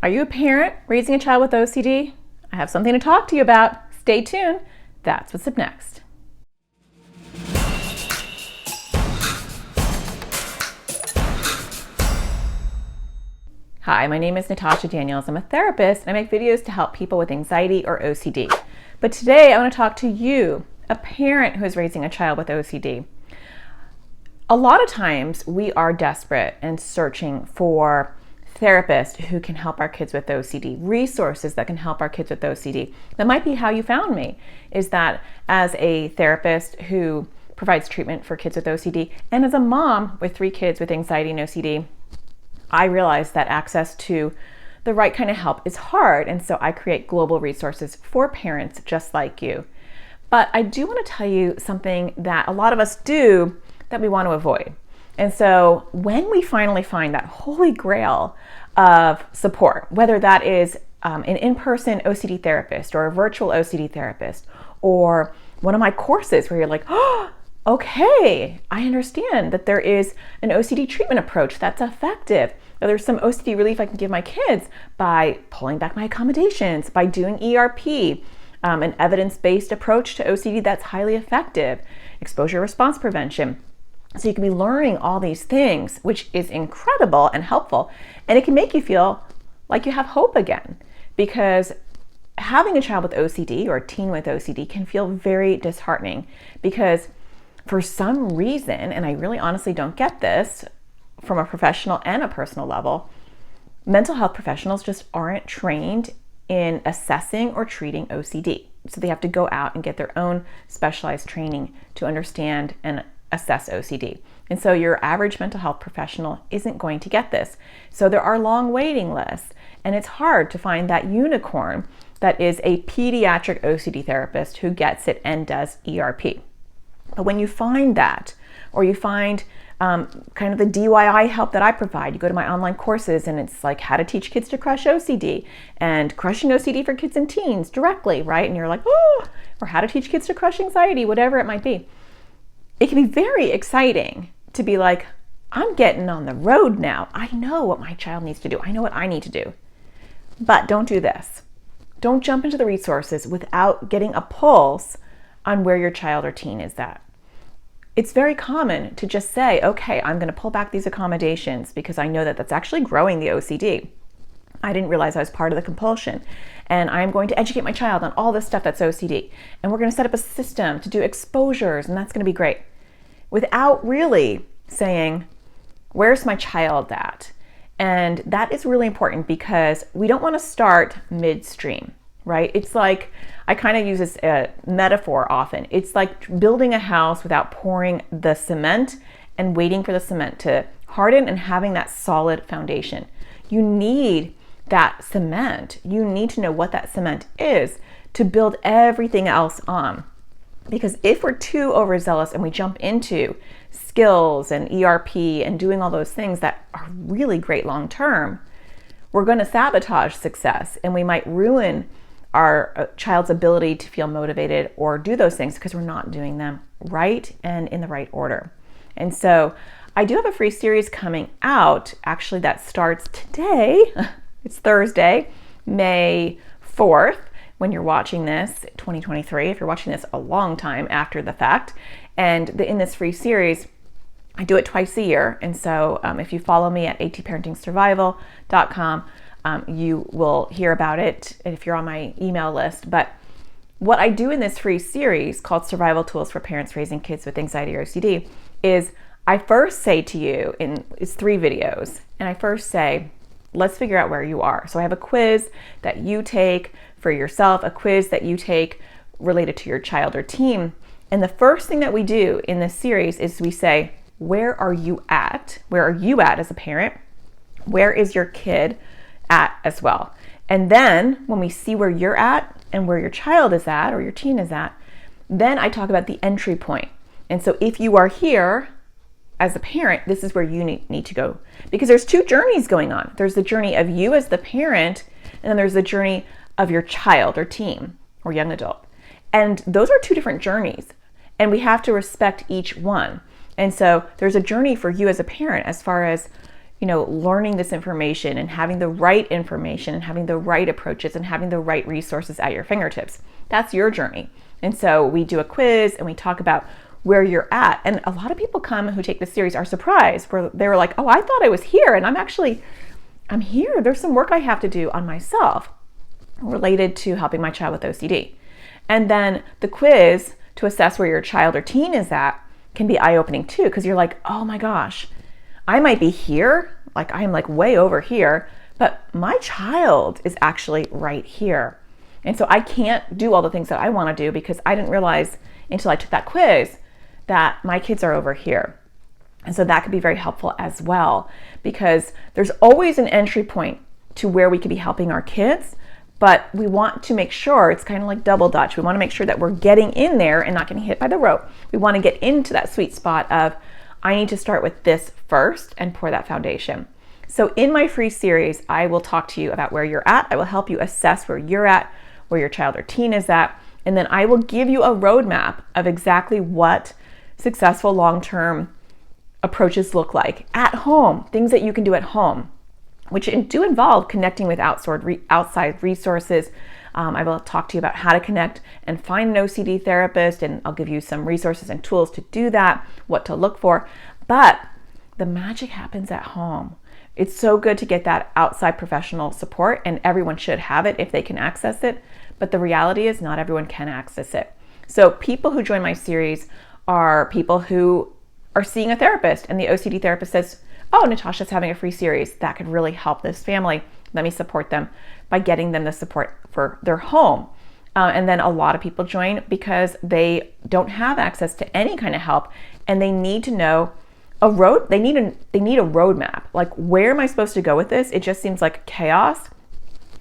Are you a parent raising a child with OCD? I have something to talk to you about. Stay tuned. That's what's up next. Hi, my name is Natasha Daniels. I'm a therapist and I make videos to help people with anxiety or OCD. But today I want to talk to you, a parent who is raising a child with OCD. A lot of times we are desperate and searching for therapists who can help our kids with OCD, resources that can help our kids with OCD. That might be how you found me, is that as a therapist who provides treatment for kids with OCD, and as a mom with 3 kids with anxiety and OCD, I realized that access to the right kind of help is hard, and so I create global resources for parents just like you. But I do want to tell you something that a lot of us do that we want to avoid. And so when we finally find that holy grail of support, whether that is an in-person OCD therapist or a virtual OCD therapist, or one of my courses where you're like, oh, okay, I understand that there is an OCD treatment approach that's effective. Or there's some OCD relief I can give my kids by pulling back my accommodations, by doing ERP, an evidence-based approach to OCD that's highly effective, exposure response prevention. So you can be learning all these things, which is incredible and helpful. And it can make you feel like you have hope again, because having a child with OCD or a teen with OCD can feel very disheartening, because for some reason, and I really honestly don't get this from a professional and a personal level, mental health professionals just aren't trained in assessing or treating OCD. So they have to go out and get their own specialized training to understand and assess OCD. And so your average mental health professional isn't going to get this. So there are long waiting lists, and it's hard to find that unicorn that is a pediatric OCD therapist who gets it and does ERP. But when you find that, or you find kind of the DIY help that I provide, you go to my online courses and it's like how to teach kids to crush OCD and crushing OCD for kids and teens directly, right? And you're like, oh, or how to teach kids to crush anxiety, whatever it might be. It can be very exciting to be like, I'm getting on the road now. I know what my child needs to do. I know what I need to do. But don't do this. Don't jump into the resources without getting a pulse on where your child or teen is at. It's very common to just say, okay, I'm going to pull back these accommodations because I know that that's actually growing the OCD. I didn't realize I was part of the compulsion. And I'm going to educate my child on all this stuff that's OCD. And we're going to set up a system to do exposures, and that's going to be great. Without really saying, where's my child at? And that is really important because we don't want to start midstream, right? It's like, I kind of use this metaphor often. It's like building a house without pouring the cement and waiting for the cement to harden and having that solid foundation. You need that cement. You need to know what that cement is to build everything else on. Because if we're too overzealous and we jump into skills and ERP and doing all those things that are really great long term, we're going to sabotage success, and we might ruin our child's ability to feel motivated or do those things because we're not doing them right and in the right order. And so I do have a free series coming out, actually, that starts today. It's Thursday, May 4th, when you're watching this, 2023, if you're watching this a long time after the fact. And in this free series, I do it twice a year. And so if you follow me at atparentingsurvival.com, you will hear about it if you're on my email list. But what I do in this free series called Survival Tools for Parents Raising Kids with Anxiety or OCD is I first say to you, it's 3 videos, and I first say, let's figure out where you are. So I have a quiz that you take for yourself, a quiz that you take related to your child or teen. And the first thing that we do in this series is we say, where are you at? Where are you at as a parent? Where is your kid at as well? And then when we see where you're at and where your child is at or your teen is at, then I talk about the entry point. And so if you are here as a parent, this is where you need to go. Because there's 2 journeys going on. There's the journey of you as the parent, and then there's the journey of your child or teen or young adult. And those are 2 different journeys, and we have to respect each one. And so there's a journey for you as a parent as far as, learning this information and having the right information and having the right approaches and having the right resources at your fingertips. That's your journey. And so we do a quiz and we talk about where you're at. And a lot of people come who take this series are surprised, where they were like, oh, I thought I was here, and I'm here. There's some work I have to do on myself related to helping my child with OCD. And then the quiz to assess where your child or teen is at can be eye-opening too, because you're like, oh my gosh, I might be here, like I'm like way over here, but my child is actually right here. And so I can't do all the things that I want to do because I didn't realize until I took that quiz that my kids are over here. And so that could be very helpful as well, because there's always an entry point to where we could be helping our kids, but we want to make sure it's kind of like double dutch. We want to make sure that we're getting in there and not getting hit by the rope. We want to get into that sweet spot of, I need to start with this first and pour that foundation. So in my free series, I will talk to you about where you're at. I will help you assess where you're at, where your child or teen is at, and then I will give you a roadmap of exactly what successful long-term approaches look like at home, things that you can do at home, which do involve connecting with outside resources. I will talk to you about how to connect and find an OCD therapist, and I'll give you some resources and tools to do that, what to look for. But the magic happens at home. It's so good to get that outside professional support, and everyone should have it if they can access it. But the reality is not everyone can access it. So people who join my series are people who are seeing a therapist, and the OCD therapist says, oh, Natasha's having a free series that could really help this family. Let me support them by getting them the support for their home. And then a lot of people join because they don't have access to any kind of help, and they need to know they need a roadmap. Like, where am I supposed to go with this? It just seems like chaos.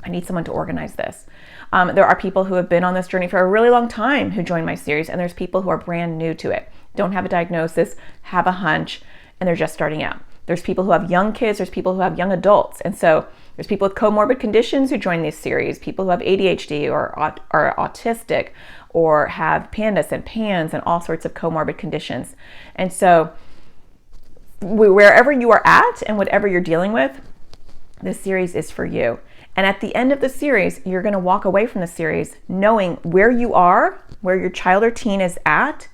I need someone to organize this. There are people who have been on this journey for a really long time who join my series, and there's people who are brand new to it, don't have a diagnosis, have a hunch, and they're just starting out. There's people who have young kids, there's people who have young adults. And so there's people with comorbid conditions who join this series, people who have ADHD or are autistic or have PANDAS and PANS and all sorts of comorbid conditions. And so wherever you are at and whatever you're dealing with, this series is for you. And at the end of the series, you're going to walk away from the series knowing where you are, where your child or teen is at,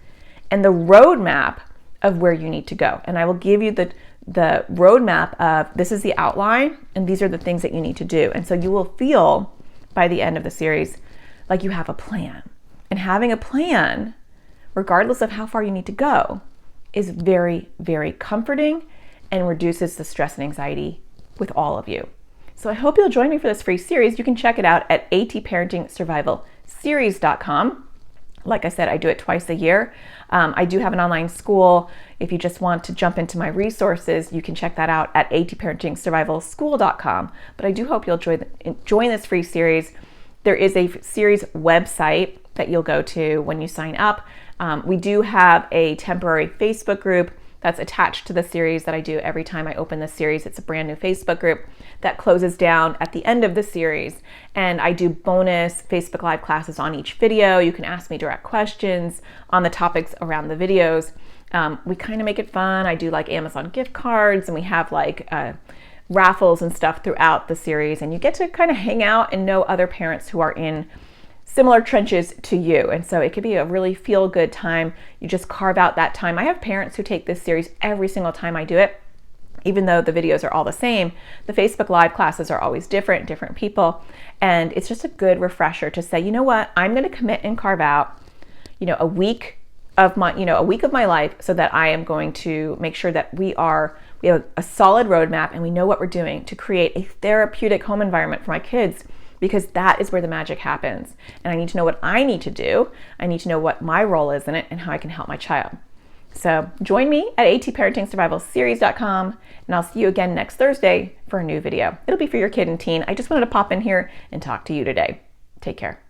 and the roadmap of where you need to go. And I will give you the roadmap of, this is the outline and these are the things that you need to do. And so you will feel by the end of the series like you have a plan. And having a plan, regardless of how far you need to go, is very, very comforting and reduces the stress and anxiety with all of you. So I hope you'll join me for this free series. You can check it out at atparentingsurvivalseries.com. Like I said, I do it twice a year. I do have an online school. If you just want to jump into my resources, you can check that out at atparentingsurvivalschool.com. But I do hope you'll join this free series. There is a series website that you'll go to when you sign up. We do have a temporary Facebook group that's attached to the series that I do every time I open the series. It's a brand new Facebook group that closes down at the end of the series. And I do bonus Facebook Live classes on each video. You can ask me direct questions on the topics around the videos. We kind of make it fun. I do like Amazon gift cards, and we have like raffles and stuff throughout the series. And you get to kind of hang out and know other parents who are in similar trenches to you. And so it could be a really feel-good time. You just carve out that time. I have parents who take this series every single time I do it. Even though the videos are all the same, the Facebook Live classes are always different people. And it's just a good refresher to say, you know what, I'm going to commit and carve out, a week of my life so that I am going to make sure that we have a solid roadmap and we know what we're doing to create a therapeutic home environment for my kids, because that is where the magic happens. And I need to know what I need to do. I need to know what my role is in it and how I can help my child. So join me at atparentingsurvivalseries.com, and I'll see you again next Thursday for a new video. It'll be for your kid and teen. I just wanted to pop in here and talk to you today. Take care.